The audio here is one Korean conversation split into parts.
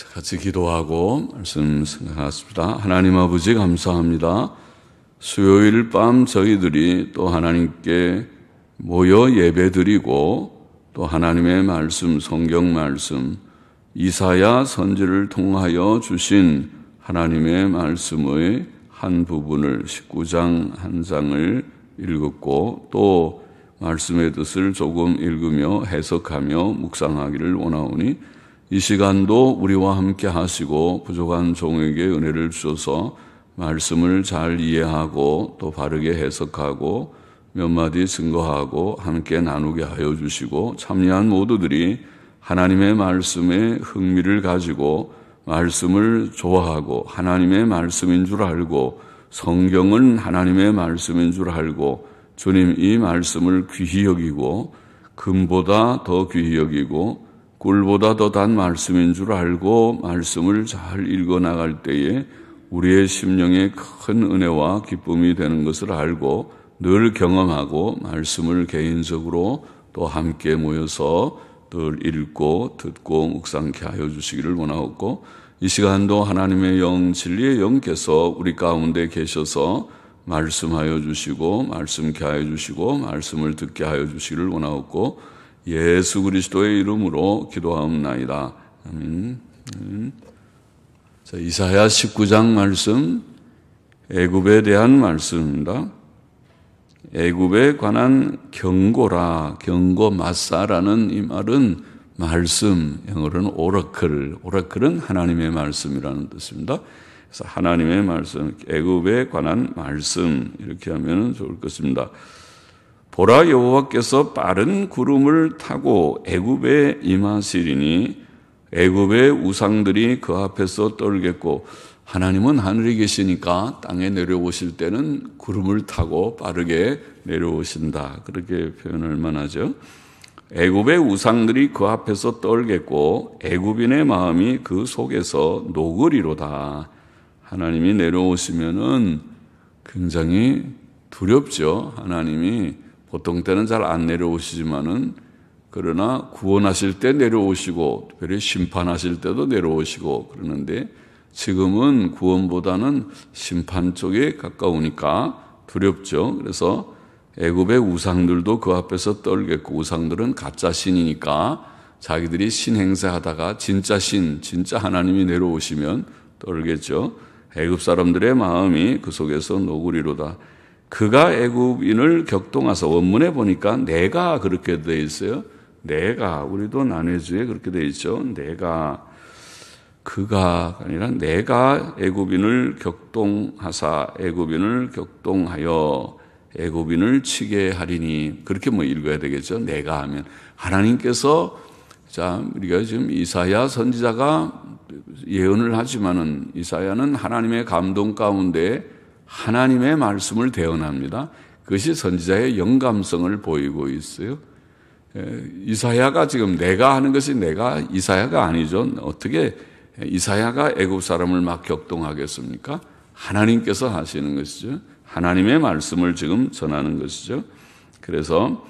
같이 기도하고 말씀 생각하겠습니다. 하나님 아버지 감사합니다. 수요일 밤 저희들이 또 하나님께 모여 예배드리고 또 하나님의 말씀, 성경 말씀, 이사야 선지를 통하여 주신 하나님의 말씀의 한 부분을 19장 한 장을 읽었고 또 말씀의 뜻을 조금 읽으며 해석하며 묵상하기를 원하오니 이 시간도 우리와 함께 하시고 부족한 종에게 은혜를 주셔서 말씀을 잘 이해하고 또 바르게 해석하고 몇 마디 증거하고 함께 나누게 하여 주시고 참여한 모두들이 하나님의 말씀에 흥미를 가지고 말씀을 좋아하고 하나님의 말씀인 줄 알고 성경은 하나님의 말씀인 줄 알고 주님 이 말씀을 귀히 여기고 금보다 더 귀히 여기고 꿀보다 더 단 말씀인 줄 알고 말씀을 잘 읽어나갈 때에 우리의 심령에 큰 은혜와 기쁨이 되는 것을 알고 늘 경험하고 말씀을 개인적으로 또 함께 모여서 늘 읽고 듣고 묵상케 하여 주시기를 원하옵고 이 시간도 하나님의 영 진리의 영께서 우리 가운데 계셔서 말씀하여 주시고 말씀케 하여 주시고 말씀을 듣게 하여 주시기를 원하옵고 예수 그리스도의 이름으로 기도하옵나이다. 아멘. 자, 이사야 19장 말씀, 애굽에 대한 말씀입니다. 애굽에 관한 경고라, 경고 마사라는 이 말은 말씀, 영어로는 오라클, 오라클은 하나님의 말씀이라는 뜻입니다. 그래서 하나님의 말씀, 애굽에 관한 말씀 이렇게 하면 좋을 것입니다. 보라 여호와께서 빠른 구름을 타고 애굽에 임하시리니 애굽의 우상들이 그 앞에서 떨겠고 하나님은 하늘에 계시니까 땅에 내려오실 때는 구름을 타고 빠르게 내려오신다. 그렇게 표현할 만하죠. 애굽의 우상들이 그 앞에서 떨겠고 애굽인의 마음이 그 속에서 녹으리로다. 하나님이 내려오시면은 굉장히 두렵죠. 하나님이 보통 때는 잘 안 내려오시지만은 그러나 구원하실 때 내려오시고 특별히 심판하실 때도 내려오시고 그러는데 지금은 구원보다는 심판 쪽에 가까우니까 두렵죠. 그래서 애굽의 우상들도 그 앞에서 떨겠고 우상들은 가짜 신이니까 자기들이 신 행세하다가 진짜 신, 진짜 하나님이 내려오시면 떨겠죠. 애굽 사람들의 마음이 그 속에서 녹으리로다. 그가 애굽인을 격동하사 원문에 보니까 내가 그렇게 되어 있어요. 내가 우리도 난해주에 그렇게 되어 있죠. 내가 그가 아니라 내가 애굽인을 격동하사 애굽인을 격동하여 애굽인을 치게 하리니 그렇게 뭐 읽어야 되겠죠. 내가 하면 하나님께서 자 우리가 지금 이사야 선지자가 예언을 하지만은 이사야는 하나님의 감동 가운데 하나님의 말씀을 대언합니다. 그것이 선지자의 영감성을 보이고 있어요. 이사야가 지금 내가 하는 것이 내가 이사야가 아니죠. 어떻게 이사야가 애굽 사람을 막 격동하겠습니까? 하나님께서 하시는 것이죠. 하나님의 말씀을 지금 전하는 것이죠. 그래서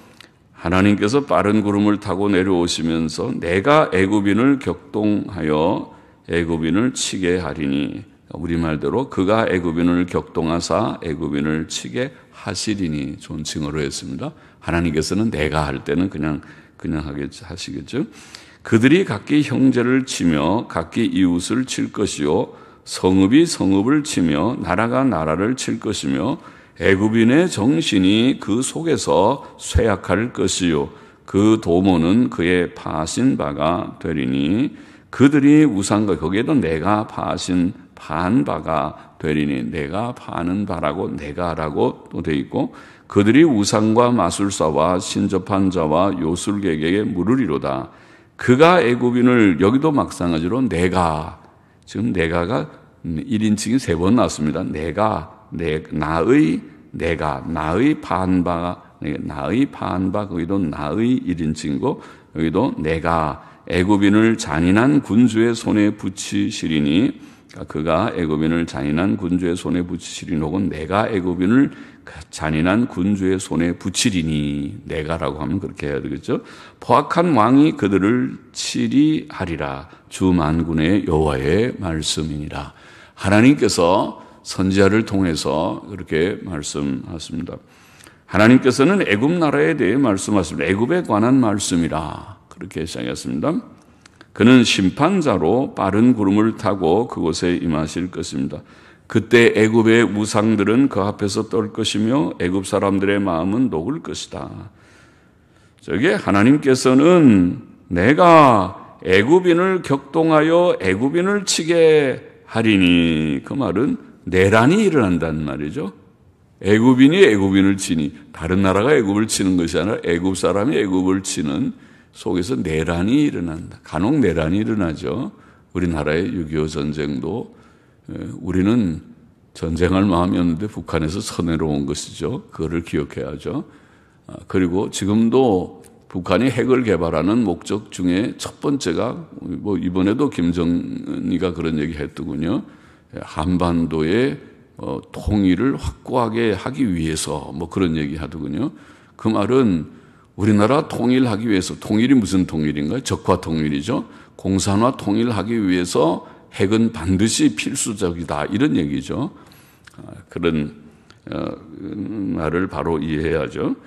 하나님께서 빠른 구름을 타고 내려오시면서 내가 애굽인을 격동하여 애굽인을 치게 하리니 우리말대로 그가 애굽인을 격동하사 애굽인을 치게 하시리니 존칭어로 했습니다. 하나님께서는 내가 할 때는 그냥 하시겠죠. 그들이 각기 형제를 치며 각기 이웃을 칠 것이요 성읍이 성읍을 치며 나라가 나라를 칠 것이며 애굽인의 정신이 그 속에서 쇠약할 것이요 그 도모는 그의 파신 바가 되리니 그들이 우상과 거기에도 내가 파한 바가 되리니 내가 파는 바라고 내가라고 또 돼 있고 그들이 우상과 마술사와 신접한 자와 요술객에게 물으리로다. 그가 애굽인을 여기도 마찬가지로 내가 지금 내가가 1인칭이 3번 나왔습니다. 나의 파한 바 거기도 나의 1인칭이고 여기도 내가 애굽인을 잔인한 군주의 손에 붙이시리니 그가 애굽인을 잔인한 군주의 손에 붙이시리니 혹은 내가 애굽인을 잔인한 군주의 손에 붙이리니 내가라고 하면 그렇게 해야 되겠죠. 포악한 왕이 그들을 치리하리라. 주 만군의 여호와의 말씀이니라. 하나님께서 선지자를 통해서 그렇게 말씀하십니다. 하나님께서는 애굽 나라에 대해 말씀하십니다. 애굽에 관한 말씀이라 그렇게 시작했습니다. 그는 심판자로 빠른 구름을 타고 그곳에 임하실 것입니다. 그때 애굽의 우상들은 그 앞에서 떨 것이며 애굽 사람들의 마음은 녹을 것이다. 저게 하나님께서는 내가 애굽인을 격동하여 애굽인을 치게 하리니, 그 말은 내란이 일어난다는 말이죠. 애굽인이 애굽인을 치니, 다른 나라가 애굽을 치는 것이 아니라 애굽 사람이 애굽을 치는 속에서 내란이 일어난다. 간혹 내란이 일어나죠. 우리나라의 6.25 전쟁도 우리는 전쟁할 마음이 없는데 북한에서 선회로 온 것이죠. 그거를 기억해야죠. 그리고 지금도 북한이 핵을 개발하는 목적 중에 첫 번째가 이번에도 김정은이가 그런 얘기 했더군요. 한반도의 통일을 확고하게 하기 위해서 그런 얘기 하더군요. 그 말은 우리나라 통일하기 위해서, 통일이 무슨 통일인가요? 적화 통일이죠. 공산화 통일하기 위해서 핵은 반드시 필수적이다, 이런 얘기죠. 그런 말을 바로 이해해야죠.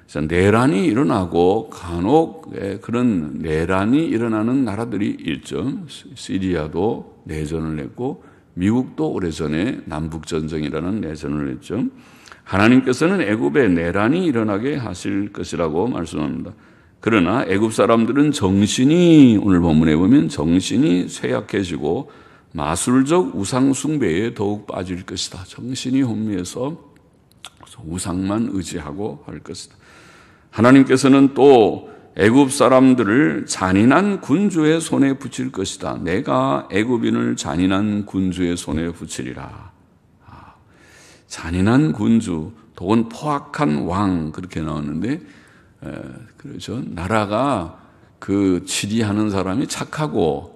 그래서 내란이 일어나고 간혹 그런 내란이 일어나는 나라들이 있죠. 시리아도 내전을 했고 미국도 오래전에 남북전쟁이라는 내전을 했죠. 하나님께서는 애굽에 내란이 일어나게 하실 것이라고 말씀합니다. 그러나 애굽 사람들은 정신이, 오늘 본문에 보면 정신이 쇠약해지고 마술적 우상 숭배에 더욱 빠질 것이다. 정신이 혼미해서 우상만 의지하고 할 것이다. 하나님께서는 또 애굽 사람들을 잔인한 군주의 손에 붙일 것이다. 내가 애굽인을 잔인한 군주의 손에 붙이리라. 잔인한 군주, 혹은 포악한 왕, 그렇게 나오는데, 그렇죠. 나라가 그 치리하는 사람이 착해서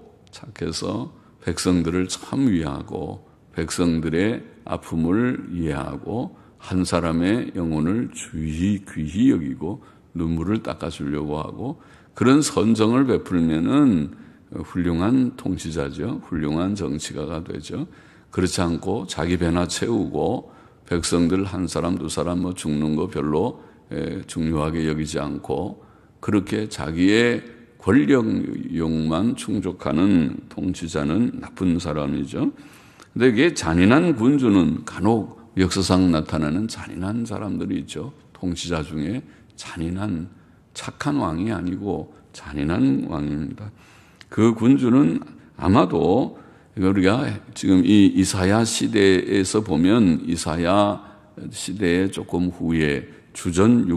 백성들을 참 위하고 백성들의 아픔을 이해하고 한 사람의 영혼을 귀히 여기고 눈물을 닦아주려고 하고 그런 선정을 베풀면은 훌륭한 통치자죠. 훌륭한 정치가가 되죠. 그렇지 않고 자기 배나 채우고 백성들 한 사람 두 사람 죽는 거 별로 중요하게 여기지 않고 그렇게 자기의 권력욕만 충족하는 통치자는 나쁜 사람이죠. 근데 이게 잔인한 군주는 간혹 역사상 나타나는 잔인한 사람들이 있죠. 통치자 중에 잔인한 착한 왕이 아니고 잔인한 왕입니다. 그 군주는 아마도 우리가 지금 이 이사야 시대에서 보면 이사야 시대의 조금 후에 주전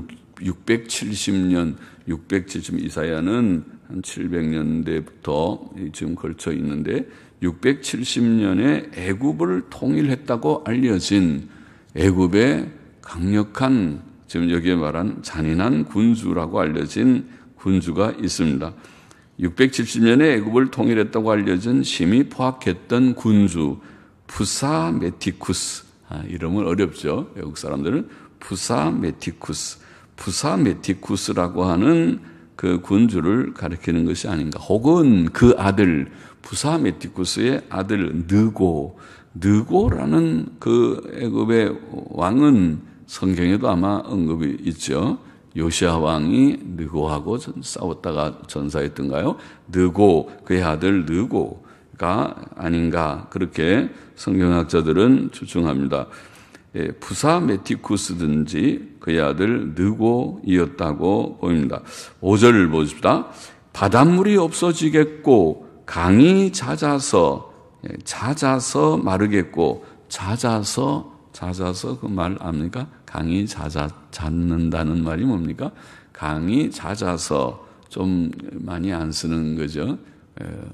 670년, 이사야는 한 700년대부터 지금 걸쳐 있는데 670년에 애굽을 통일했다고 알려진 애굽의 강력한, 지금 여기에 말한 잔인한 군주라고 알려진 군주가 있습니다. 670년에 애굽을 통일했다고 알려진 심히 포악했던 군주 푸사메티쿠스, 이름은 어렵죠. 외국 사람들은 푸사메티쿠스라고 하는 그 군주를 가리키는 것이 아닌가. 혹은 그 아들, 푸사메티쿠스의 아들 느고라는 그 애굽의 왕은 성경에도 아마 언급이 있죠. 요시아 왕이 느고하고 싸웠다가 전사했던가요? 그의 아들 느고가 아닌가, 그렇게 성경학자들은 추정합니다. 푸사메티쿠스든지 그의 아들 느고이었다고 보입니다. 5절을 보십시다. 바닷물이 없어지겠고 강이 잦아서 마르겠고, 잦아서 그 말 압니까? 강이 잦는다는 말이 뭡니까? 강이 잦아서, 좀 많이 안 쓰는 거죠.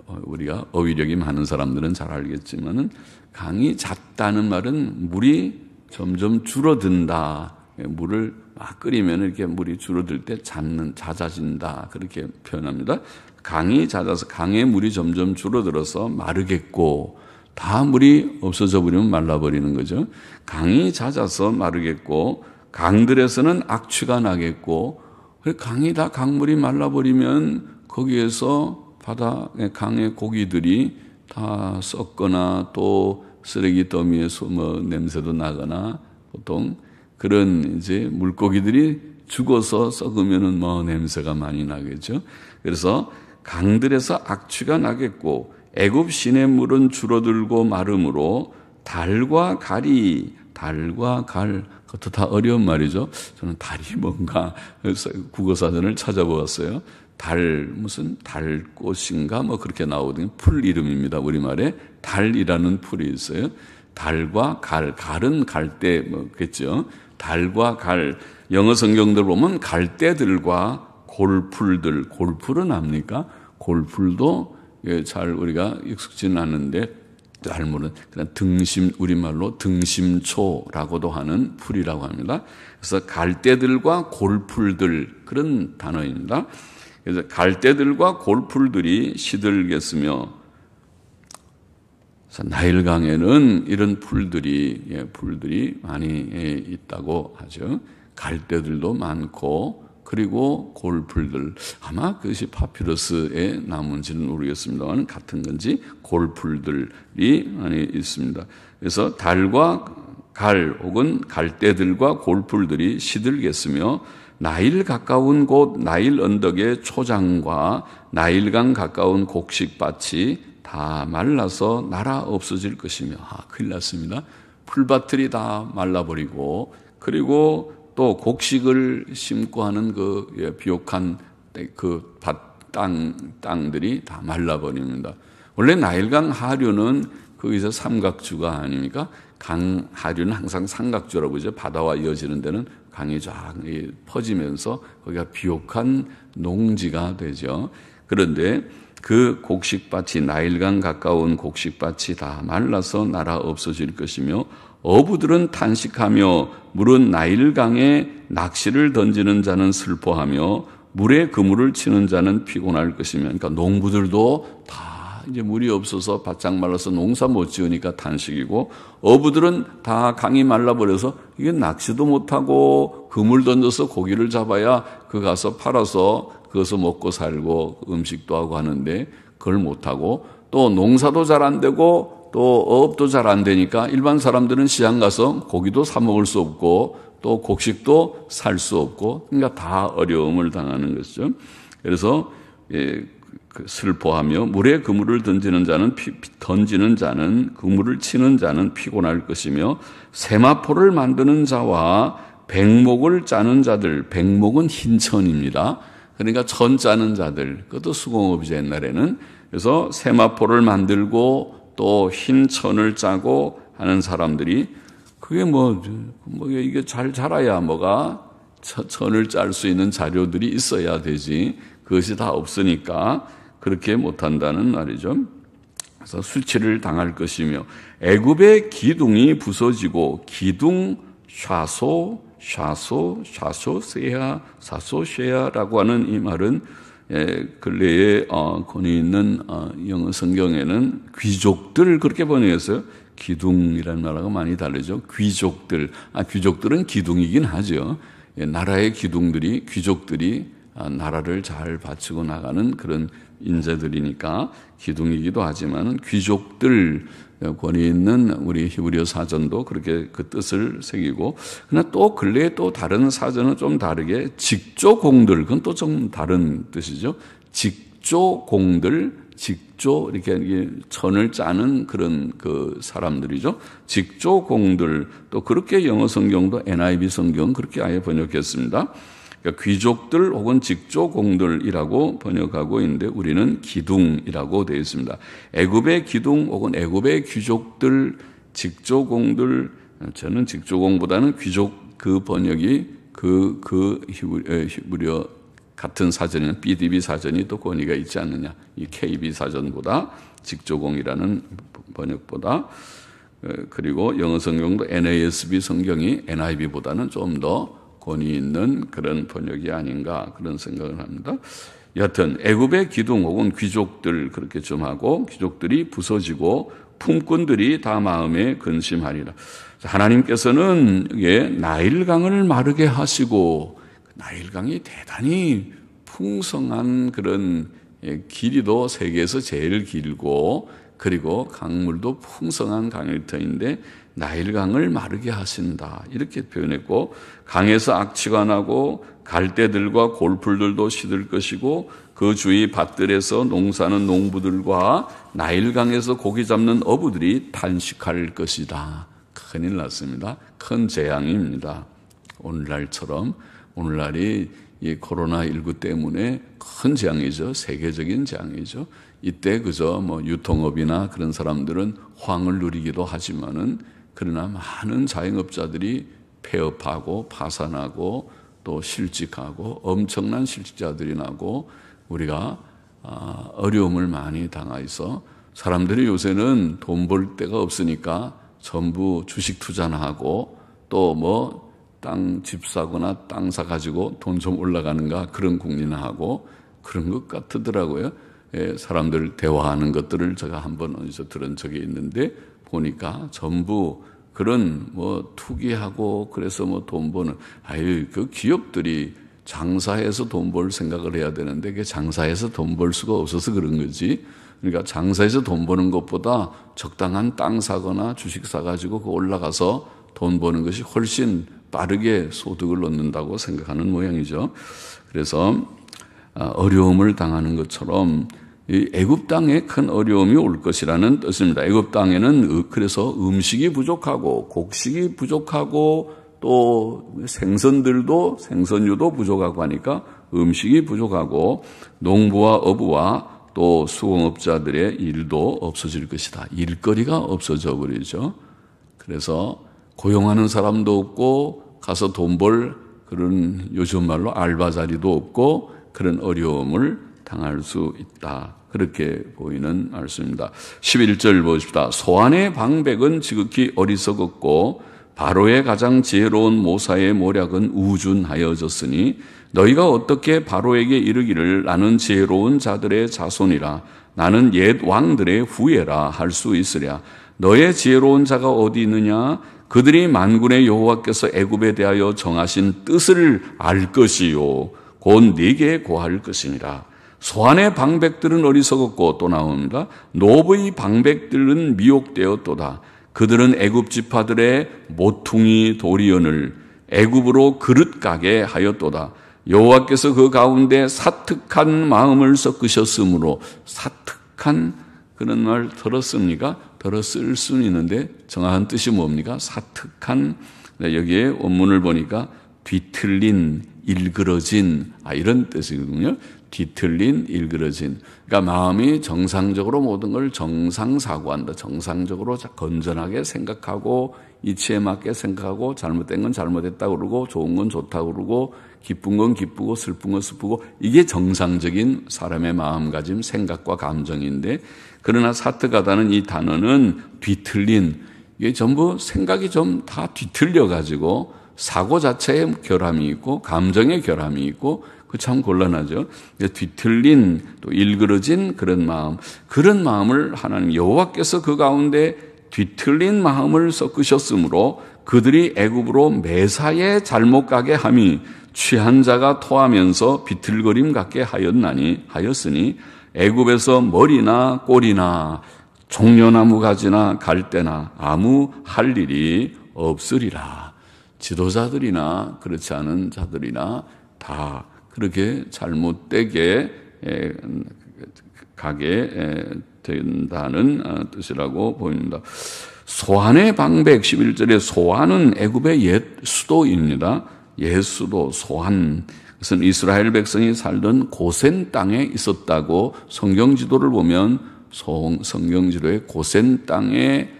우리가 어휘력이 많은 사람들은 잘 알겠지만은 강이 잦다는 말은 물이 점점 줄어든다. 물을 막 끓이면 이렇게 물이 줄어들 때 잦아진다. 그렇게 표현합니다. 강이 잦아서 강의 물이 점점 줄어들어서 마르겠고, 다 물이 없어져 버리면 말라버리는 거죠. 강이 잦아서 마르겠고 강들에서는 악취가 나겠고 강이 다 강물이 말라버리면 거기에서 강의 고기들이 다 썩거나 또 쓰레기 더미에서 냄새도 나거나 보통 그런 이제 물고기들이 죽어서 썩으면은 냄새가 많이 나겠죠. 그래서 강들에서 악취가 나겠고 애굽 시냇물은 줄어들고 마름으로 달과 갈, 그것도 다 어려운 말이죠. 저는 달이 뭔가 국어사전을 찾아보았어요. 무슨 달꽃인가 그렇게 나오거든요. 풀 이름입니다. 우리말에 달이라는 풀이 있어요. 달과 갈은 갈대겠죠. 달과 갈, 영어 성경들 보면 갈대들과 골풀은 압니까? 골풀도 잘 우리가 익숙지는 않은데 달물은 그냥 우리말로 등심초라고도 하는 풀이라고 합니다. 그래서 갈대들과 골풀들 그런 단어입니다. 그래서 갈대들과 골풀들이 시들겠으며 나일강에는 이런 풀들이 많이 있다고 하죠. 갈대들도 많고 그리고 골풀들 아마 그것이 파피루스의 나무인지는 모르겠습니다만 같은 건지 골풀들이 많이 있습니다. 그래서 달과 갈 혹은 갈대들과 골풀들이 시들겠으며 나일 가까운 곳 나일 언덕의 초장과 나일강 가까운 곡식밭이 다 말라서 날아 없어질 것이며 큰일 났습니다. 풀밭들이 다 말라버리고 그리고 또 곡식을 심고 하는 비옥한 그 땅들이 다 말라버립니다. 원래 나일강 하류는 거기서 삼각주가 아닙니까? 강 하류는 항상 삼각주라고 그러죠. 바다와 이어지는 데는 강이 쫙 퍼지면서 거기가 비옥한 농지가 되죠. 그런데 그 곡식밭이 나일강 가까운 곡식밭이 다 말라서 날아 없어질 것이며 어부들은 탄식하며 물은 나일강에 낚시를 던지는 자는 슬퍼하며 물에 그물을 치는 자는 피곤할 것이며 그러니까 농부들도 다 이제 물이 없어서 바짝 말라서 농사 못 지으니까 탄식이고 어부들은 다 강이 말라버려서 이게 낚시도 못하고 그물 던져서 고기를 잡아야 그 가서 팔아서 그것을 먹고 살고 음식도 하고 하는데 그걸 못하고 또 농사도 잘 안 되고 또 어업도 잘 안 되니까 일반 사람들은 시장 가서 고기도 사 먹을 수 없고 또 곡식도 살 수 없고 그러니까 다 어려움을 당하는 것이죠. 그래서 슬퍼하며 물에 그물을 던지는 자는 그물을 치는 자는 피곤할 것이며 세마포를 만드는 자와 백목을 짜는 자들 백목은 흰천입니다. 그러니까 천 짜는 자들 그것도 수공업이죠 옛날에는. 그래서 세마포를 만들고 또 흰 천을 짜고 하는 사람들이 그게 이게 잘 자라야 천을 짤 수 있는 자료들이 있어야 되지. 그것이 다 없으니까 그렇게 못한다는 말이죠. 그래서 수치를 당할 것이며 애굽의 기둥이 부서지고 기둥 사소쉐야라고 하는 이 말은 근래에 권위 있는 영어 성경에는 귀족들 그렇게 번역했어요. 기둥이라는 말하고 많이 다르죠. 귀족들은 기둥이긴 하죠. 나라의 귀족들이 나라를 잘 바치고 나가는 그런 인재들이니까 기둥이기도 하지만 귀족들 권위 있는 우리 히브리어 사전도 그렇게 그 뜻을 새기고 그러나 또 근래에 또 다른 사전은 좀 다르게 직조공들 그건 또 좀 다른 뜻이죠. 직조공들 이렇게 천을 짜는 그런 그 사람들이죠. 직조공들 또 그렇게 영어 성경도 NIV 성경 그렇게 아예 번역했습니다. 그러니까 귀족들 혹은 직조공들이라고 번역하고 있는데 우리는 기둥이라고 되어 있습니다. 애굽의 기둥 혹은 애굽의 귀족들, 직조공들 저는 직조공보다는 귀족 그 번역이 그 히브리어 같은 사전에는 BDB 사전이 또 권위가 있지 않느냐. 이 KB 사전보다 직조공이라는 번역보다 그리고 영어 성경도 NASB 성경이 NIV보다는 좀 더 권위 있는 그런 번역이 아닌가 그런 생각을 합니다. 여하튼 애굽의 기둥 혹은 귀족들 그렇게 좀 하고 귀족들이 부서지고 품꾼들이 다 마음에 근심하리라. 하나님께서는 나일강을 마르게 하시고 나일강이 대단히 풍성한 그런 길이도 세계에서 제일 길고 그리고 강물도 풍성한 강일 터인데 나일강을 마르게 하신다 이렇게 표현했고 강에서 악취가 나고 갈대들과 골풀들도 시들 것이고 그 주위 밭들에서 농사하는 농부들과 나일강에서 고기 잡는 어부들이 탄식할 것이다. 큰일 났습니다. 큰 재앙입니다. 오늘날처럼 오늘날이 이 코로나19 때문에 큰 재앙이죠. 세계적인 재앙이죠. 이때 그저 유통업이나 그런 사람들은 호황을 누리기도 하지만은 그러나 많은 자영업자들이 폐업하고 파산하고 또 실직하고 엄청난 실직자들이 나고 우리가 어려움을 많이 당하여서 사람들이 요새는 돈 벌 데가 없으니까 전부 주식 투자나 하고 또 집 사거나 땅 사가지고 돈 좀 올라가는가 그런 궁리나 하고 그런 것 같더라고요. 사람들 대화하는 것들을 제가 한번 어디서 들은 적이 있는데 보니까 전부 그런 투기하고 그래서 돈 버는 그 기업들이 장사해서 돈 벌 생각을 해야 되는데 그게 장사해서 돈 벌 수가 없어서 그런 거지. 그러니까 장사해서 돈 버는 것보다 적당한 땅 사거나 주식 사가지고 그 올라가서 돈 버는 것이 훨씬 빠르게 소득을 얻는다고 생각하는 모양이죠. 그래서 어려움을 당하는 것처럼 이 애굽 땅에 큰 어려움이 올 것이라는 뜻입니다. 애굽 땅에는 그래서 음식이 부족하고 곡식이 부족하고 또 생선유도 부족하고 하니까 음식이 부족하고 농부와 어부와 또 수공업자들의 일도 없어질 것이다. 일거리가 없어져 버리죠. 그래서 고용하는 사람도 없고 가서 돈 벌 그런 요즘 말로 알바 자리도 없고 그런 어려움을 당할 수 있다. 그렇게 보이는 말씀입니다. 11절 보십시다. 소안의 방백은 지극히 어리석었고 바로의 가장 지혜로운 모사의 모략은 우준하여졌으니 너희가 어떻게 바로에게 이르기를 나는 지혜로운 자들의 자손이라 나는 옛 왕들의 후예라 할 수 있으랴. 너의 지혜로운 자가 어디 있느냐? 그들이 만군의 여호와께서 애굽에 대하여 정하신 뜻을 알 것이요 곧 네게 고할 것이니라. 소안의 방백들은 어리석었고 또 나옵니다. 노브의 방백들은 미혹되었도다. 그들은 애굽 지파들의 모퉁이 도리언을 애굽으로 그릇 가게 하였도다. 여호와께서 그 가운데 사특한 마음을 섞으셨으므로 사특한 그런 말 들었습니까? 들었을 수는 있는데 정확한 뜻이 뭡니까? 사특한 여기에 원문을 보니까 뒤틀린 일그러진 이런 뜻이거든요. 뒤틀린 일그러진. 그러니까 마음이 정상적으로 모든 걸 정상사고한다. 정상적으로 건전하게 생각하고 이치에 맞게 생각하고 잘못된 건 잘못했다고 그러고 좋은 건 좋다고 그러고 기쁜 건 기쁘고 슬픈 건 슬프고 이게 정상적인 사람의 마음가짐 생각과 감정인데 그러나 사특하다는 이 단어는 뒤틀린 이게 전부 생각이 좀 다 뒤틀려 가지고 사고 자체에 결함이 있고 감정의 결함이 있고 그 참 곤란하죠. 뒤틀린 또 일그러진 그런 마음을 하나님 여호와께서 그 가운데 뒤틀린 마음을 섞으셨으므로 그들이 애굽으로 매사에 잘못 가게 함이 취한 자가 토하면서 비틀거림 같게 하였으니 애굽에서 머리나 꼬리나 종려나무 가지나 갈대나 아무 할 일이 없으리라. 지도자들이나 그렇지 않은 자들이나 다 그렇게 잘못되게 가게 된다는 뜻이라고 보입니다. 소안의 방백 11절에 소안은 애굽의 옛 수도입니다. 옛 수도 소안. 그것은 이스라엘 백성이 살던 고센 땅에 있었다고 성경 지도를 보면 성경 지도의 고센 땅에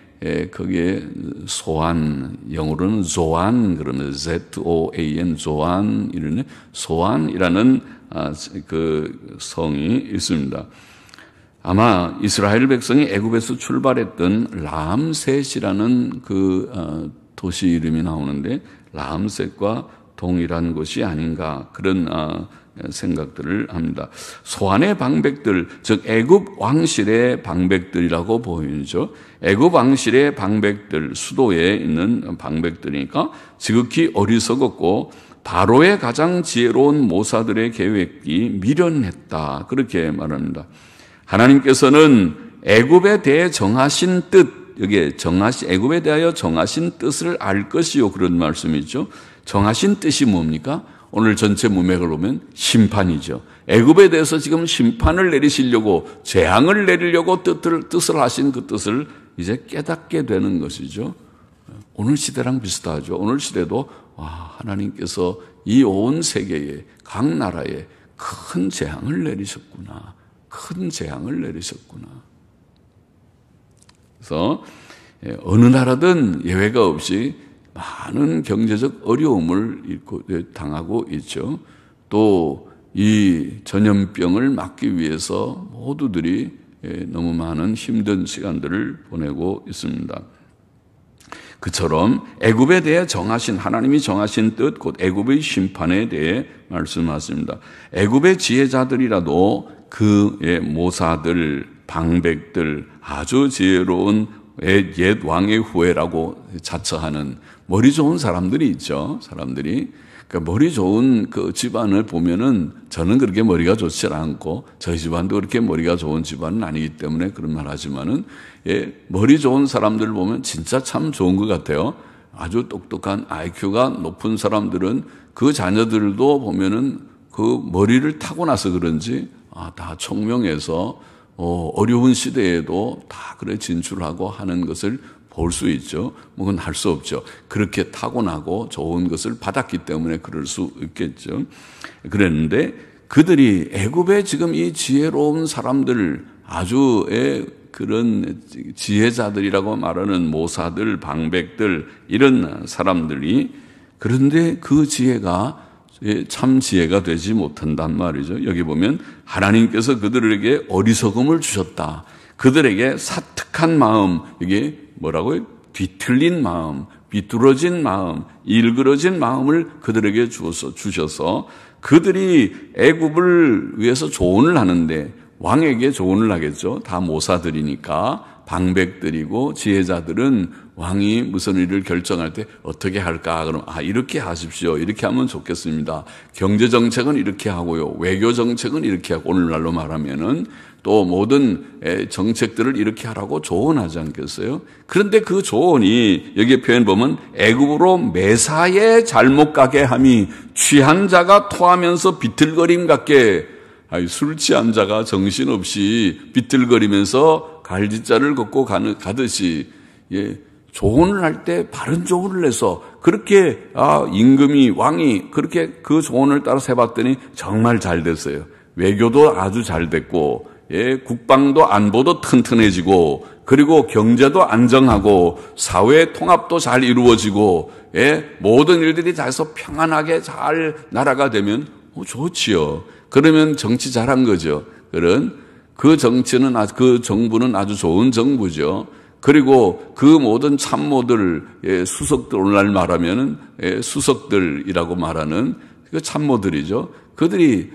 거기에 소안, 영어로는 조안 그러면 Z-O-A-N 조안 이러는 소안이라는 그 성이 있습니다. 아마 이스라엘 백성이 애굽에서 출발했던 람셋이라는 그 도시 이름이 나오는데 람셋과 동일한 곳이 아닌가 그런 생각들을 합니다. 소환의 방백들, 즉 애굽 왕실의 방백들이라고 보이죠. 애굽 왕실의 방백들, 수도에 있는 방백들이니까 지극히 어리석었고 바로의 가장 지혜로운 모사들의 계획이 미련했다, 그렇게 말합니다. 하나님께서는 애굽에 대해 정하신 뜻, 여기에 애굽에 대하여 정하신 뜻을 알 것이요, 그런 말씀이죠. 정하신 뜻이 뭡니까? 오늘 전체 문맥을 보면 심판이죠. 애굽에 대해서 지금 심판을 내리시려고, 재앙을 내리려고 뜻을 하신 그 뜻을 이제 깨닫게 되는 것이죠. 오늘 시대랑 비슷하죠. 오늘 시대도 하나님께서 이 온 세계에, 각 나라에 큰 재앙을 내리셨구나. 큰 재앙을 내리셨구나. 그래서 어느 나라든 예외가 없이 많은 경제적 어려움을 당하고 있죠. 또 이 전염병을 막기 위해서 모두들이 너무 많은 힘든 시간들을 보내고 있습니다. 그처럼 애굽에 대해 정하신, 하나님이 정하신 뜻, 곧 애굽의 심판에 대해 말씀하십니다. 애굽의 지혜자들이라도 그의 모사들, 방백들, 아주 지혜로운 옛 왕의 후예라고 자처하는 머리 좋은 사람들이 있죠. 사람들이. 그러니까 머리 좋은 그 집안을 보면은 저는 그렇게 머리가 좋지 않고 저희 집안도 그렇게 머리가 좋은 집안은 아니기 때문에 그런 말 하지만은 머리 좋은 사람들을 보면 진짜 참 좋은 것 같아요. 아주 똑똑한 IQ가 높은 사람들은 그 자녀들도 보면은 그 머리를 타고나서 그런지 다 총명해서 어려운 시대에도 다 그래 진출하고 하는 것을 볼 수 있죠. 뭐 그건 할 수 없죠. 그렇게 타고나고 좋은 것을 받았기 때문에 그럴 수 있겠죠. 그랬는데 그들이 애굽의 지금 이 지혜로운 사람들, 아주의 그런 지혜자들이라고 말하는 모사들, 방백들, 이런 사람들이, 그런데 그 지혜가 참 지혜가 되지 못한단 말이죠. 여기 보면 하나님께서 그들에게 어리석음을 주셨다. 그들에게 사특한 마음, 이게 뭐라고요? 뒤틀린 마음, 비뚤어진 마음, 일그러진 마음을 그들에게 주셔서 그들이 애굽을 위해서 조언을 하는데, 왕에게 조언을 하겠죠. 다 모사들이니까, 방백들이고 지혜자들은 왕이 무슨 일을 결정할 때 어떻게 할까? 그럼 이렇게 하십시오. 이렇게 하면 좋겠습니다. 경제 정책은 이렇게 하고요. 외교 정책은 이렇게 하고, 오늘날로 말하면은 또 모든 정책들을 이렇게 하라고 조언하지 않겠어요? 그런데 그 조언이 여기 표현 보면 애굽으로 매사에 잘못 가게 함이 취한 자가 토하면서 비틀거림 같게, 술 취한 자가 정신없이 비틀거리면서 갈짓자를 걷고 가듯이, 조언을 할 때 바른 조언을 해서 그렇게 임금이, 왕이 그렇게 그 조언을 따라서 해봤더니 정말 잘 됐어요. 외교도 아주 잘 됐고, 국방도 안보도 튼튼해지고, 그리고 경제도 안정하고, 사회 통합도 잘 이루어지고, 모든 일들이 다 해서 평안하게 잘 나라가 되면 좋지요. 그러면 정치 잘한 거죠. 그 정치는, 그 정부는 아주 좋은 정부죠. 그리고 그 모든 참모들, 수석들, 오늘날 말하면은 수석들이라고 말하는 그 참모들이죠. 그들이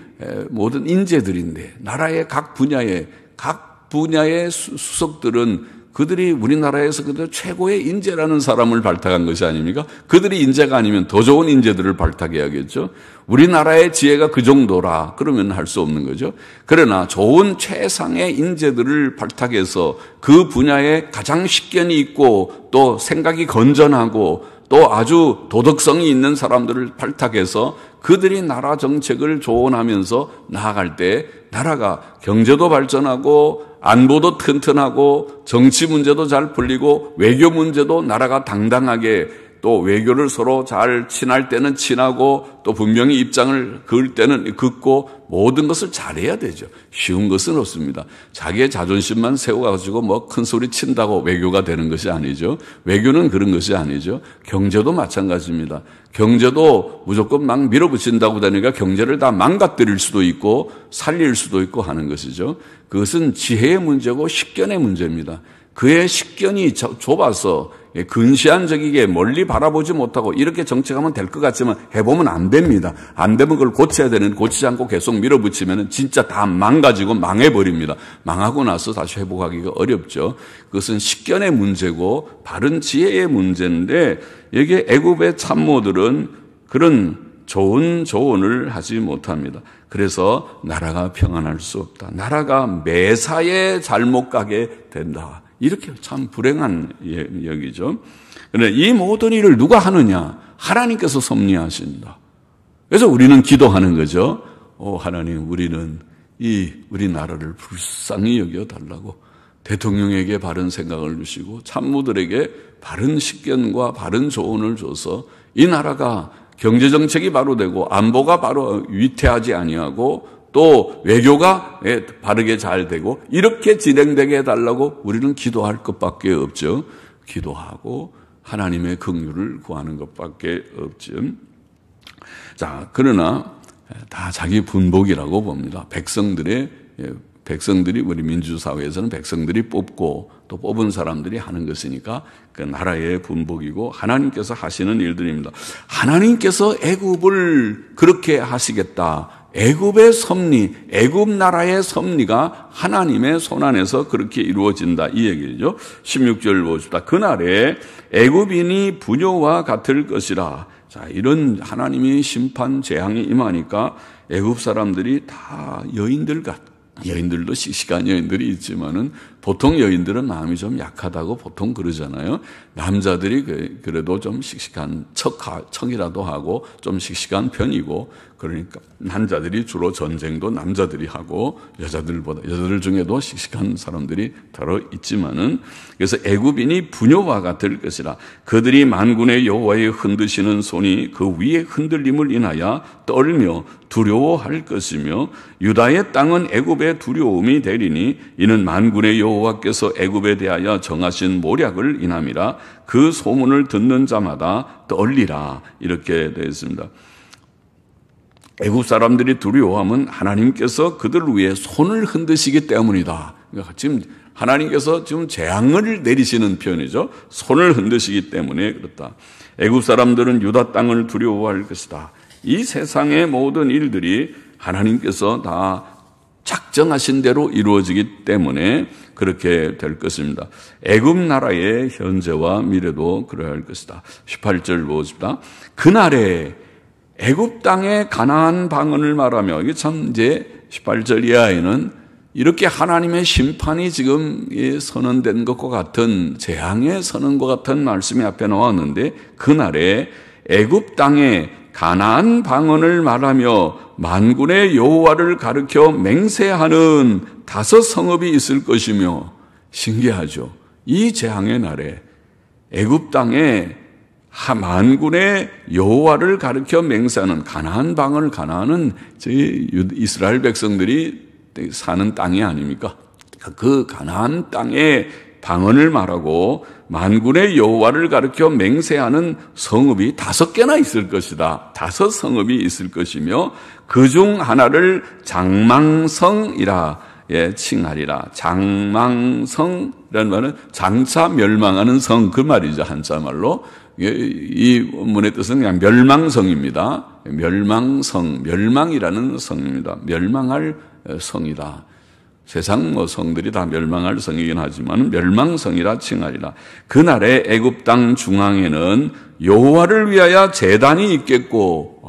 모든 인재들인데, 나라의 각 분야의 수석들은 그들이 우리나라에서 그들 최고의 인재라는 사람을 발탁한 것이 아닙니까? 그들이 인재가 아니면 더 좋은 인재들을 발탁해야겠죠. 우리나라의 지혜가 그 정도라 그러면 할 수 없는 거죠. 그러나 좋은 최상의 인재들을 발탁해서 그 분야에 가장 식견이 있고 또 생각이 건전하고 또 아주 도덕성이 있는 사람들을 발탁해서 그들이 나라 정책을 조언하면서 나아갈 때 나라가 경제도 발전하고 안보도 튼튼하고 정치 문제도 잘 풀리고 외교 문제도 나라가 당당하게, 또 외교를 서로 잘 친할 때는 친하고 또 분명히 입장을 그을 때는 긋고 모든 것을 잘해야 되죠. 쉬운 것은 없습니다. 자기의 자존심만 세워가지고 뭐 큰 소리 친다고 외교가 되는 것이 아니죠. 외교는 그런 것이 아니죠. 경제도 마찬가지입니다. 경제도 무조건 막 밀어붙인다고 되니까 경제를 다 망가뜨릴 수도 있고 살릴 수도 있고 하는 것이죠. 그것은 지혜의 문제고 식견의 문제입니다. 그의 식견이 좁아서 근시안적이게 멀리 바라보지 못하고 이렇게 정책하면 될 것 같지만 해보면 안 됩니다. 안 되면 그걸 고쳐야 되는, 고치지 않고 계속 밀어붙이면 진짜 다 망가지고 망해버립니다. 망하고 나서 다시 회복하기가 어렵죠. 그것은 식견의 문제고 바른 지혜의 문제인데, 여기에 애굽의 참모들은 그런 좋은 조언을 하지 못합니다. 그래서 나라가 평안할 수 없다. 나라가 매사에 잘못 가게 된다. 이렇게 참 불행한 얘기죠. 그런데 이 모든 일을 누가 하느냐? 하나님께서 섭리하신다. 그래서 우리는 기도하는 거죠. 하나님, 우리는 우리 나라를 불쌍히 여겨달라고, 대통령에게 바른 생각을 주시고 참모들에게 바른 식견과 바른 조언을 줘서 이 나라가 경제정책이 바로 되고 안보가 바로 위태하지 아니하고 또 외교가 바르게 잘 되고 이렇게 진행되게 해달라고 우리는 기도할 것밖에 없죠. 기도하고 하나님의 긍휼을 구하는 것밖에 없죠. 자, 그러나 다 자기 분복이라고 봅니다. 백성들이 우리 민주사회에서는 백성들이 뽑고 또 뽑은 사람들이 하는 것이니까 그 나라의 분복이고 하나님께서 하시는 일들입니다. 하나님께서 애굽을 그렇게 하시겠다. 애굽의 섭리, 애굽 나라의 섭리가 하나님의 손안에서 그렇게 이루어진다, 이 얘기죠. 16절 보십시다. 그날에 애굽인이 부녀와 같을 것이라. 자, 이런 하나님이 심판 재앙이 임하니까 애굽 사람들이 다 여인들도 씩씩한 여인들이 있지만은 보통 여인들은 마음이 좀 약하다고 보통 그러잖아요. 남자들이 그래도 좀 씩씩한 척이라도 하고 좀 씩씩한 편이고, 그러니까 남자들이 주로 전쟁도 남자들이 하고 여자들 중에도 씩씩한 사람들이 더러 있지만은, 그래서 애굽인이 부녀와 같을 것이라. 그들이 만군의 여호와의 흔드시는 손이 그 위에 흔들림을 인하여 떨며 두려워할 것이며, 유다의 땅은 애굽의 두려움이 되리니 이는 만군의 여호와께서 애굽에 대하여 정하신 모략을 인함이라. 그 소문을 듣는 자마다 떨리라. 이렇게 되어 있습니다. 애굽 사람들이 두려워하면 하나님께서 그들을 위해 손을 흔드시기 때문이다. 그러니까 지금 하나님께서 지금 재앙을 내리시는 표현이죠. 손을 흔드시기 때문에 그렇다. 애굽 사람들은 유다 땅을 두려워할 것이다. 이 세상의 모든 일들이 하나님께서 다 작정하신 대로 이루어지기 때문에 그렇게 될 것입니다. 애굽 나라의 현재와 미래도 그러할 것이다. 18절 보십시다. 그날에 애굽 땅의 가나안 방언을 말하며, 이게 참 이제 18절 이하에는 이렇게 하나님의 심판이 지금 선언된 것과 같은, 재앙의 선언과 같은 말씀이 앞에 나왔는데, 그날에 애굽 땅에 가나안 방언을 말하며 만군의 여호와를 가리켜 맹세하는 5 성읍이 있을 것이며, 신기하죠. 이 재앙의 날에 애굽 땅에 만군의 여호와를 가리켜 맹세하는 가나안 방언을, 가나안은 저희 이스라엘 백성들이 사는 땅이 아닙니까? 그 가나안 땅에 방언을 말하고 만군의 여호와를 가리켜 맹세하는 성읍이 5개나 있을 것이다. 5 성읍이 있을 것이며 그중 하나를 장망성이라 칭하리라. 장망성이라는 말은 장차 멸망하는 성, 그 말이죠. 한자말로. 이 원문의 뜻은 그냥 멸망성입니다. 멸망성, 멸망이라는 성입니다. 멸망할 성이다. 세상 성들이 다 멸망할 성이긴 하지만 멸망성이라 칭하리라. 그날에 애굽 땅 중앙에는 여호와를 위하여 제단이 있겠고,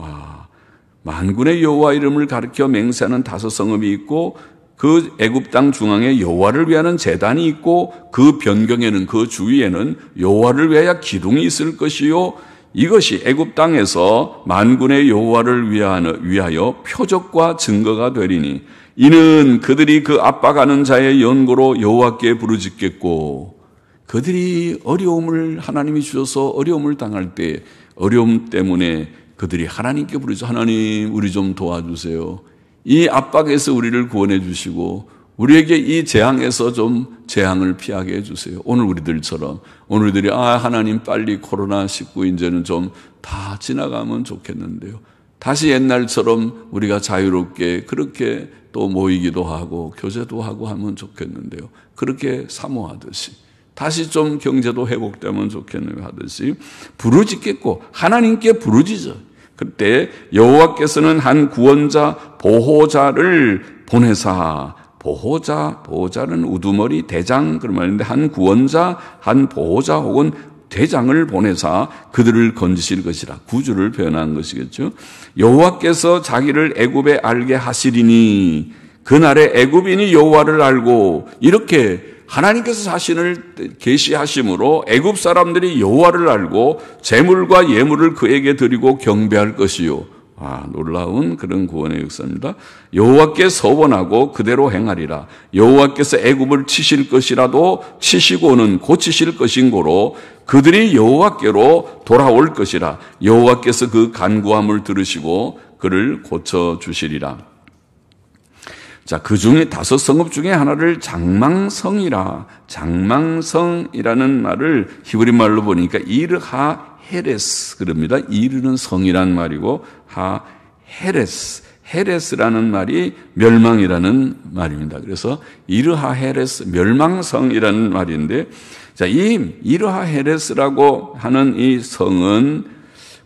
만군의 여호와 이름을 가리켜 맹세하는 5 성읍이 있고, 그 애굽 땅 중앙에 여호와를 위하는 제단이 있고, 그 변경에는, 그 주위에는 여호와를 위하여 기둥이 있을 것이요, 이것이 애굽 땅에서 만군의 여호와를 위하여 표적과 증거가 되리니 이는 그들이 그 압박하는 자의 연고로 여호와께 부르짖겠고, 그들이 어려움을 하나님이 주셔서 어려움을 당할 때 어려움 때문에 그들이 하나님께 부르짖어, 하나님 우리 좀 도와주세요. 이 압박에서 우리를 구원해 주시고 우리에게 이 재앙에서 좀 재앙을 피하게 해주세요. 오늘 우리들처럼, 오늘들이 하나님 빨리 코로나19 이제는 좀 다 지나가면 좋겠는데요. 다시 옛날처럼 우리가 자유롭게 그렇게 또 모이기도 하고 교제도 하고 하면 좋겠는데요. 그렇게 사모하듯이 다시 좀 경제도 회복되면 좋겠네요 하듯이 부르짖겠고 하나님께 부르짖어. 그때 여호와께서는 한 구원자 보호자를 보내사, 보호자는 우두머리 대장 그런 말인데 한 구원자 한 보호자 혹은 대장을 보내사 그들을 건지실 것이라. 구주를 표현한 것이겠죠. 여호와께서 자기를 애굽에 알게 하시리니 그날에 애굽인이 여호와를 알고, 이렇게 하나님께서 자신을 계시하심으로 애굽 사람들이 여호와를 알고 재물과 예물을 그에게 드리고 경배할 것이요. 놀라운 그런 구원의 역사입니다. 여호와께 서원하고 그대로 행하리라. 여호와께서 애굽을 치실 것이라도 치시고는 고치실 것인고로 그들이 여호와께로 돌아올 것이라. 여호와께서 그 간구함을 들으시고 그를 고쳐주시리라. 자, 그 중에 5성읍 중에 하나를 장망성이라. 장망성이라는 말을 히브리 말로 보니까 이르하 헤레스 그럽니다. 이르는 성이란 말이고 헤레스, 헤레스라는 말이 멸망이라는 말입니다. 그래서 이르하 헤레스, 멸망성이라는 말인데, 자, 이 이르하 헤레스라고 하는 이 성은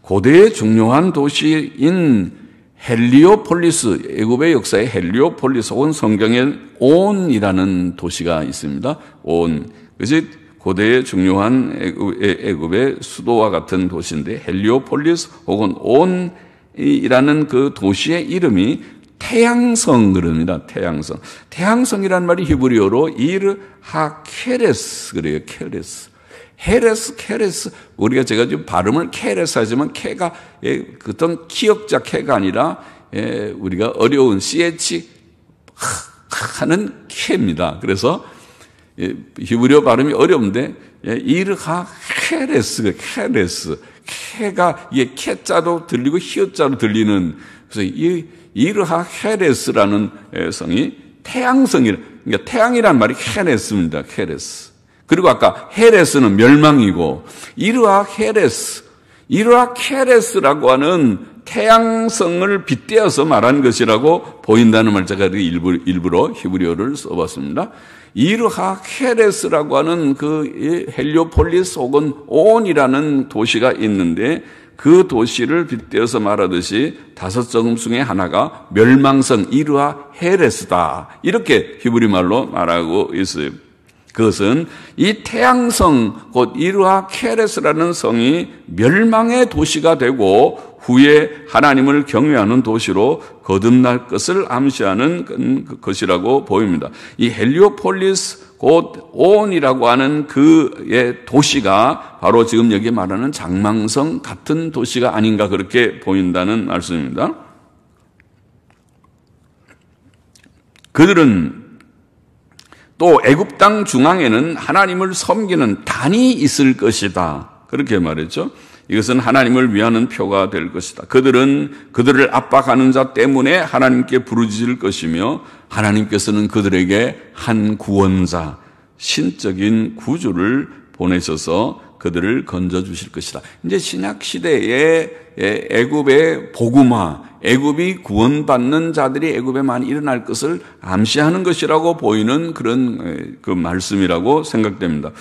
고대의 중요한 도시인 헬리오폴리스, 애굽의 역사에 헬리오폴리스 혹은 성경에 온이라는 도시가 있습니다. 온. 그것이 고대의 중요한 애굽의 수도와 같은 도시인데 헬리오폴리스 혹은 온이라는 그 도시의 이름이 태양성 그럽니다. 태양성. 태양성이라는 말이 히브리어로 이르하케레스 그래요. 케레스. 헤레스. 우리가 제가 지금 발음을 케레스 하지만 케가 어떤 키역자 케가 아니라 우리가 어려운 CH 하는 케입니다. 그래서 히브리어 발음이 어려운데 이르하 케레스. 케가 이게 케자도 들리고 히읗자도 들리는, 그래서 이 이르하 헤레스라는 성이 태양성이라, 그러니까 태양이란 말이 헤레스입니다. 헤레스. 그리고 아까 헤레스는 멸망이고 이르하 헤레스라고 하는 태양성을 빗대어서 말한 것이라고 보인다는 말, 제가 일부러 히브리어를 써봤습니다. 이르하 헤레스라고 하는 그 헬리오폴리스 혹은 온이라는 도시가 있는데 그 도시를 빗대어서 말하듯이 5성읍 중에 하나가 멸망성 이르하 헤레스다, 이렇게 히브리 말로 말하고 있어요. 그것은 이 태양성 곧 이르하 케레스라는 성이 멸망의 도시가 되고 후에 하나님을 경외하는 도시로 거듭날 것을 암시하는 것이라고 보입니다. 이 헬리오폴리스 곧 온이라고 하는 그의 도시가 바로 지금 여기 말하는 장망성 같은 도시가 아닌가 그렇게 보인다는 말씀입니다. 그들은 또 애굽 땅 중앙에는 하나님을 섬기는 단이 있을 것이다, 그렇게 말했죠. 이것은 하나님을 위하는 표가 될 것이다. 그들은 그들을 압박하는 자 때문에 하나님께 부르짖을 것이며 하나님께서는 그들에게 한 구원자, 신적인 구주를 보내셔서 그들을 건져주실 것이다. 이제 신약시대에 애굽의 복음화, 애굽이 구원받는 자들이 애굽에 많이 일어날 것을 암시하는 것이라고 보이는 그런 그 말씀이라고 생각됩니다.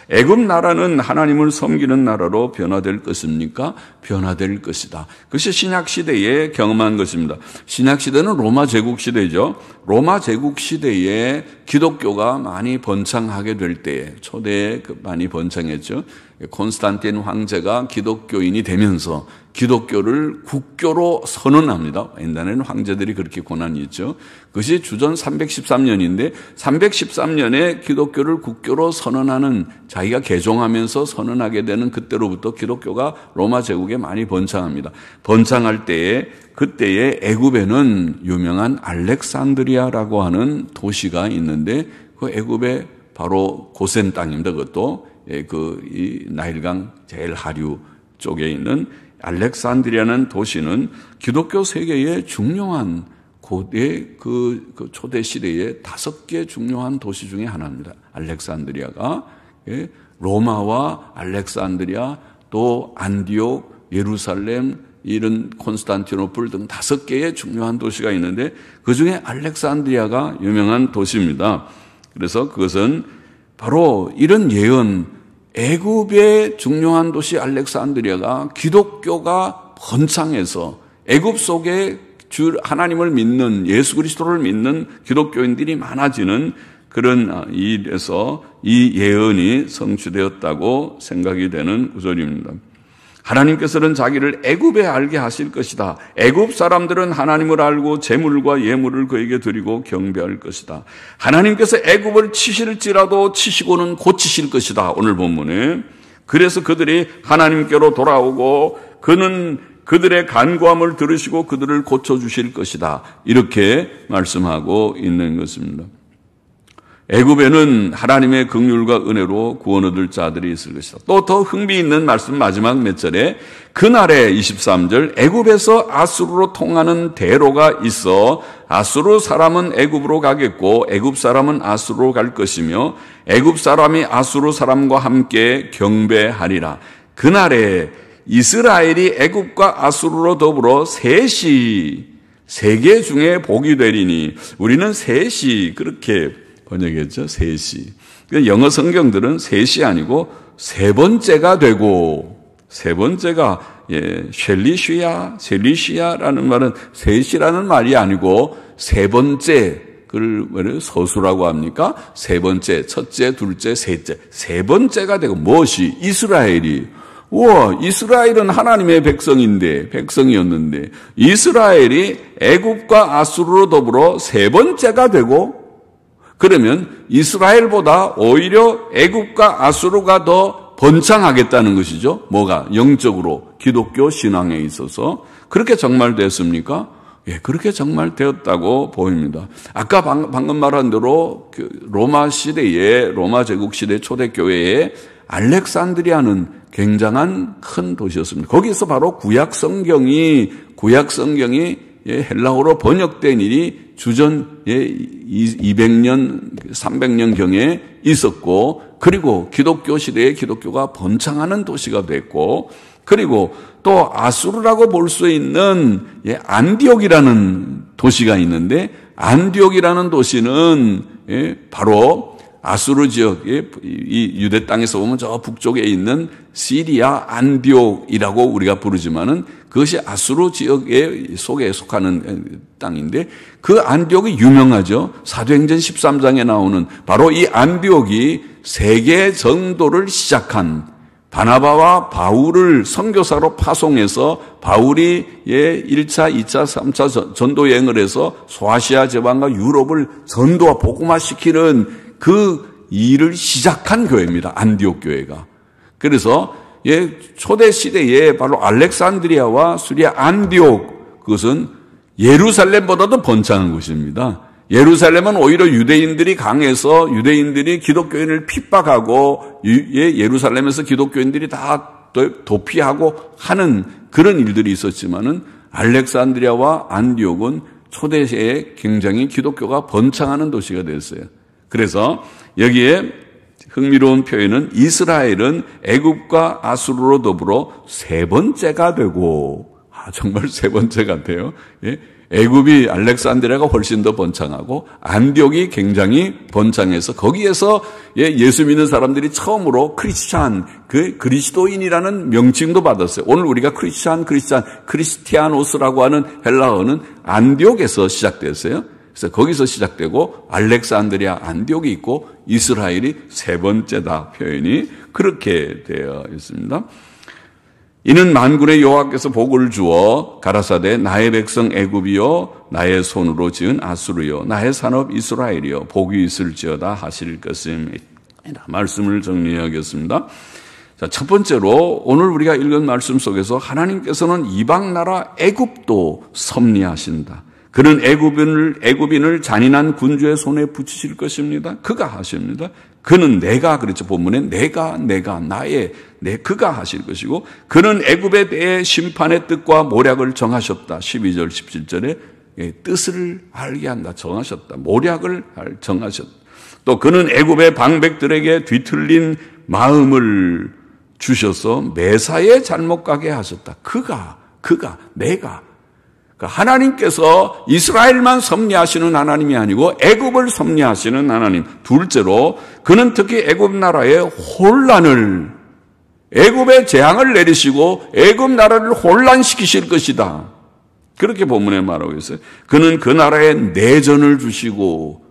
애굽 나라는 하나님을 섬기는 나라로 변화될 것입니까? 변화될 것이다. 그것이 신약시대에 경험한 것입니다. 신약시대는 로마 제국시대죠. 로마 제국시대에 기독교가 많이 번창하게 될 때에, 초대에 많이 번창했죠. 콘스탄틴 황제가 기독교인이 되면서 기독교를 국교로 선언합니다. 옛날에는 황제들이 그렇게 권한이 있죠. 그것이 주전 313년인데 313년에 기독교를 국교로 선언하는, 자기가 개종하면서 선언하게 되는 그때로부터 기독교가 로마 제국에 많이 번창합니다. 번창할 때에 그때의 애굽에는 유명한 알렉산드리아라고 하는 도시가 있는데 그 애굽의 바로 고센 땅입니다. 그것도 이 나일강 제일 하류 쪽에 있는 알렉산드리아는 도시는 기독교 세계의 중요한 고대 그 초대 시대의 5개 중요한 도시 중에 하나입니다. 알렉산드리아가 로마와 알렉산드리아 또 안디옥, 예루살렘, 이런 콘스탄티노플 등 5개의 중요한 도시가 있는데 그 중에 알렉산드리아가 유명한 도시입니다. 그래서 그것은 바로 이런 예언, 애굽의 중요한 도시 알렉산드리아가 기독교가 번창해서 애굽 속에 주 하나님을 믿는, 예수 그리스도를 믿는 기독교인들이 많아지는 그런 일에서 이 예언이 성취되었다고 생각이 되는 구절입니다. 하나님께서는 자기를 애굽에 알게 하실 것이다. 애굽 사람들은 하나님을 알고 제물과 예물을 그에게 드리고 경배할 것이다. 하나님께서 애굽을 치실지라도 치시고는 고치실 것이다. 오늘 본문에. 그래서 그들이 하나님께로 돌아오고 그는 그들의 간구함을 들으시고 그들을 고쳐주실 것이다. 이렇게 말씀하고 있는 것입니다. 애굽에는 하나님의 긍휼과 은혜로 구원 얻을 자들이 있을 것이다. 또 더 흥미있는 말씀 마지막 몇 절에 그날에 23절 애굽에서 아수르로 통하는 대로가 있어 아수르 사람은 애굽으로 가겠고 애굽 사람은 아수르로 갈 것이며 애굽 사람이 아수르 사람과 함께 경배하리라. 그날에 이스라엘이 애굽과 아수르로 더불어 셋이 세계 중에 복이 되리니 우리는 셋이 그렇게 번역했죠. 셋이. 영어 성경들은 셋이 아니고 세 번째가 되고 세 번째가 쉘리시아라는 말은 셋이라는 말이 아니고 세 번째 그걸 서수라고 합니까? 세 번째, 첫째, 둘째, 셋째. 세 번째가 되고 무엇이? 이스라엘이. 우와, 이스라엘은 하나님의 백성이었는데 이스라엘이 애굽과 아수르로 더불어 세 번째가 되고 그러면 이스라엘보다 오히려 애굽과 아수르가 더 번창하겠다는 것이죠. 뭐가? 영적으로 기독교 신앙에 있어서. 그렇게 정말 됐습니까? 예, 그렇게 정말 되었다고 보입니다. 아까 방금 말한 대로 로마 제국 시대 초대교회에 알렉산드리아는 굉장한 큰 도시였습니다. 거기서 바로 구약 성경이 헬라어로 번역된 일이 주전 200년, 300년경에 있었고, 그리고 기독교 시대에 기독교가 번창하는 도시가 됐고, 그리고 또 아수르라고 볼 수 있는 안디옥이라는 도시가 있는데, 안디옥이라는 도시는 바로 아수르 지역의 이 유대 땅에서 보면 저 북쪽에 있는 시리아 안디옥이라고 우리가 부르지만은 그것이 아수르 지역의 속에 속하는 땅인데 그 안디옥이 유명하죠. 사도행전 13장에 나오는 바로 이 안디옥이 세계 전도를 시작한 바나바와 바울을 선교사로 파송해서 바울이 1차, 2차, 3차 전도 여행을 해서 소아시아 지방과 유럽을 전도와 복음화시키는 그 일을 시작한 교회입니다. 안디옥 교회가. 그래서 초대 시대에 바로 알렉산드리아와 수리아 안디옥 그것은 예루살렘보다도 번창한 곳입니다. 예루살렘은 오히려 유대인들이 강해서 유대인들이 기독교인을 핍박하고 예루살렘에서 기독교인들이 다 도피하고 하는 그런 일들이 있었지만은 알렉산드리아와 안디옥은 초대시대에 굉장히 기독교가 번창하는 도시가 됐어요. 그래서 여기에 흥미로운 표현은 이스라엘은 애굽과 아수르로 더불어 세 번째가 되고 정말 세 번째 같아요. 애굽이 알렉산드리아가 훨씬 더 번창하고 안디옥이 굉장히 번창해서 거기에서 예수 믿는 사람들이 처음으로 그리스도인이라는 명칭도 받았어요. 오늘 우리가 크리스티아노스라고 하는 헬라어는 안디옥에서 시작됐어요. 그래서 거기서 시작되고 알렉산드리아 안디옥이 있고 이스라엘이 세 번째다 표현이 그렇게 되어 있습니다. 이는 만군의 여호와께서 복을 주어 가라사대 나의 백성 애굽이요 나의 손으로 지은 아수르요 나의 산업 이스라엘이요 복이 있을지어다 하실 것입니다. 말씀을 정리하겠습니다. 자, 첫 번째로 오늘 우리가 읽은 말씀 속에서 하나님께서는 이방 나라 애굽도 섭리하신다. 그는 애굽인을 잔인한 군주의 손에 붙이실 것입니다. 그가 하십니다. 그는 내가 그랬죠. 본문에 그가 하실 것이고 그는 애굽에 대해 심판의 뜻과 모략을 정하셨다. 12절 17절에 뜻을 알게 한다. 정하셨다. 모략을 정하셨다. 또 그는 애굽의 방백들에게 뒤틀린 마음을 주셔서 매사에 잘못 가게 하셨다. 내가 그러니까 하나님께서 이스라엘만 섭리하시는 하나님이 아니고 애굽을 섭리하시는 하나님. 둘째로 그는 특히 애굽 나라의 혼란을, 애굽의 재앙을 내리시고 애굽 나라를 혼란시키실 것이다. 그렇게 본문에 말하고 있어요. 그는 그 나라에 내전을 주시고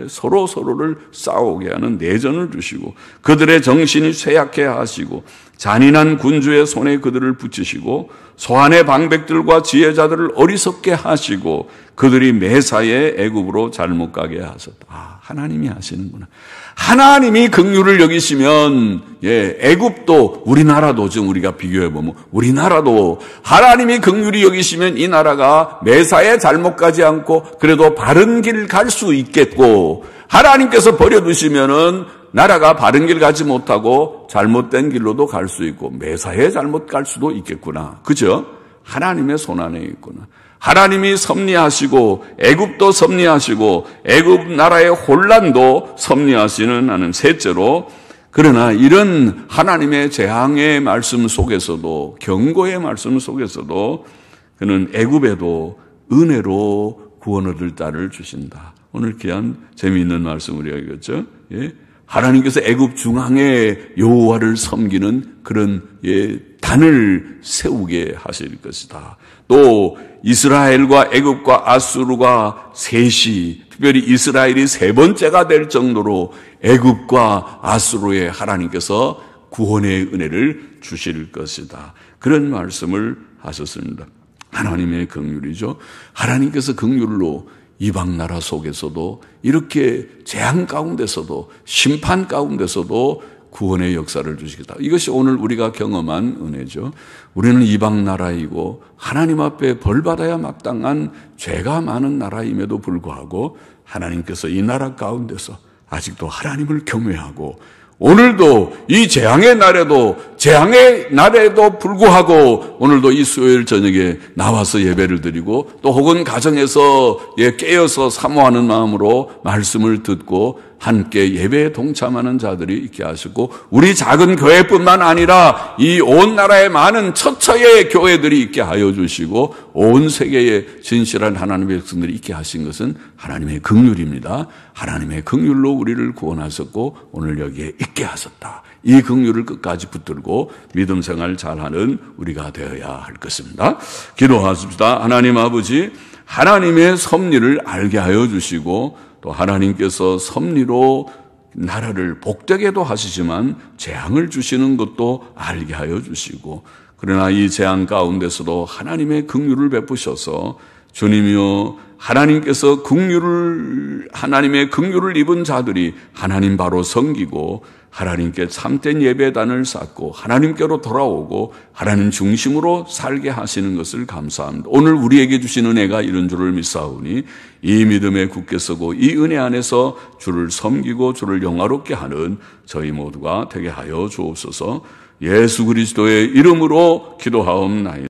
서로를 싸우게 하는 내전을 주시고 그들의 정신이 쇠약해 하시고 잔인한 군주의 손에 그들을 붙이시고 소환의 방백들과 지혜자들을 어리석게 하시고 그들이 매사에 애굽으로 잘못 가게 하셨다. 하나님이 하시는구나. 하나님이 긍휼을 여기시면 애굽도 우리나라도 지금 우리가 비교해 보면 우리나라도 하나님이 긍휼히 여기시면 이 나라가 매사에 잘못 가지 않고 그래도 바른 길 갈 수 있겠고 하나님께서 버려두시면은 나라가 바른 길 가지 못하고 잘못된 길로도 갈 수 있고 매사에 잘못 갈 수도 있겠구나. 그죠? 하나님의 손 안에 있구나. 하나님이 섭리하시고 애굽도 섭리하시고 애굽 나라의 혼란도 섭리하시는 하는 셋째로 그러나 이런 하나님의 재앙의 말씀 속에서도 경고의 말씀 속에서도 그는 애굽에도 은혜로 구원 얻을 딸을 주신다. 오늘 귀한 재미있는 말씀 우리가 읽었죠. 하나님께서 애굽 중앙에 여호와를 섬기는 그런 단을 세우게 하실 것이다. 또 이스라엘과 애굽과 아수르가 셋이 특별히 이스라엘이 세 번째가 될 정도로 애굽과 아수르에 하나님께서 구원의 은혜를 주실 것이다. 그런 말씀을 하셨습니다. 하나님의 긍휼이죠. 하나님께서 긍휼로 이방 나라 속에서도 이렇게 재앙 가운데서도 심판 가운데서도 구원의 역사를 주시겠다. 이것이 오늘 우리가 경험한 은혜죠. 우리는 이방 나라이고 하나님 앞에 벌받아야 마땅한 죄가 많은 나라임에도 불구하고 하나님께서 이 나라 가운데서 아직도 하나님을 경외하고 오늘도 이 재앙의 날에도 불구하고 오늘도 이 수요일 저녁에 나와서 예배를 드리고 또 혹은 가정에서 깨어서 사모하는 마음으로 말씀을 듣고 함께 예배에 동참하는 자들이 있게 하시고 우리 작은 교회뿐만 아니라 이 온 나라의 많은 처처의 교회들이 있게 하여 주시고 온 세계의 진실한 하나님의 백성들이 있게 하신 것은 하나님의 긍휼입니다. 하나님의 긍휼로 우리를 구원하셨고 오늘 여기에 있게 하셨다. 이 긍휼을 끝까지 붙들고 믿음 생활 잘하는 우리가 되어야 할 것입니다. 기도하십시다. 하나님 아버지, 하나님의 섭리를 알게 하여 주시고 또 하나님께서 섭리로 나라를 복되게도 하시지만 재앙을 주시는 것도 알게 하여 주시고 그러나 이 재앙 가운데서도 하나님의 긍휼을 베푸셔서 주님이여 하나님께서 하나님의 긍휼을 입은 자들이 하나님 바로 섬기고 하나님께 참된 예배단을 쌓고 하나님께로 돌아오고 하나님 중심으로 살게 하시는 것을 감사합니다. 오늘 우리에게 주신 은혜가 이런 줄을 믿사오니 이 믿음에 굳게 서고 이 은혜 안에서 주를 섬기고 주를 영화롭게 하는 저희 모두가 되게 하여 주옵소서. 예수 그리스도의 이름으로 기도하옵나이다.